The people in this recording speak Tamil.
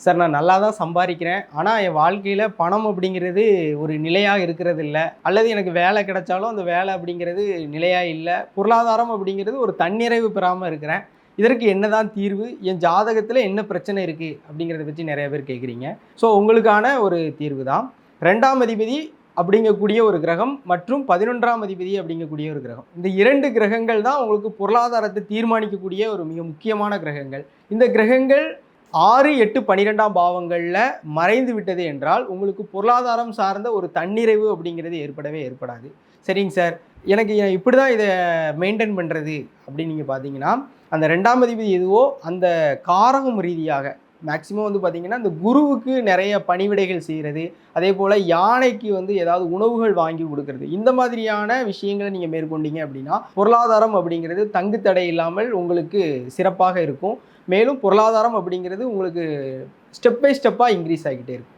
சார் நான் நல்லா தான் சம்பாதிக்கிறேன். ஆனா, என் வாழ்க்கையில பணம் அப்படிங்கிறது ஒரு நிலையா இருக்கிறது இல்ல. அல்லது எனக்கு வேலை கிடைச்சாலும் அந்த வேலை அப்படிங்கிறது நிலையா இல்ல. பொருளாதாரம் அப்படிங்கிறது ஒரு தன்னிறைவு பெறாம இருக்கிறேன். இதற்கு என்னதான் தீர்வு? என் ஜாதகத்தில என்ன பிரச்சனை இருக்கு? அப்படிங்கிறத பத்தி நெறைய பேர் கேட்குறீங்க. ஸோ உங்களுக்கான ஒரு தீர்வு தான். 2ஆம் அதிபதி அப்படிங்கக்கூடிய ஒரு கிரகம் மற்றும் 11ஆம் அதிபதி அப்படிங்கக்கூடிய ஒரு கிரகம். இந்த 2 கிரகங்கள் தான் உங்களுக்கு பொருளாதாரத்தை தீர்மானிக்கக்கூடிய ஒரு மிக முக்கியமான கிரகங்கள். இந்த கிரகங்கள் 6, 8, 12ஆம் பாவங்கள்ல மறைந்து விட்டது என்றால், உங்களுக்கு பொருளாதாரம் சார்ந்த ஒரு தன்னிறைவு அப்படிங்கிறது ஏற்படவே ஏற்படாது. சரிங்க சார், எனக்கு இப்படிதான் இத மெயின்டெயின் பண்றது அப்படின்னு நீங்க பார்த்தீங்கன்னா, அந்த 2ஆம் அதிபதி எதுவோ அந்த காரகம் ரீதியாக மேக்ஸிமம் வந்து பார்த்தீங்கன்னா, இந்த குருவுக்கு நெறைய பணிவிடைகள் செய்றது, அதேபோல யானைக்கு வந்து ஏதாவது உணவுகள் வாங்கி குடுக்குறது. இந்த மாதிரியான விஷயங்கள நீங்க மேற்கொண்டீங்க அப்படின்னா, பொருளாதாரம் அப்படிங்கிறது தங்கு தடை இல்லாமல் உங்களுக்கு சிறப்பாக இருக்கும். மேலும் பொருளாதாரம் அப்படிங்கிறது உங்களுக்கு ஸ்டெப் பை ஸ்டெப்பா இன்க்ரீஸ் ஆகிட்டே இருக்கும்.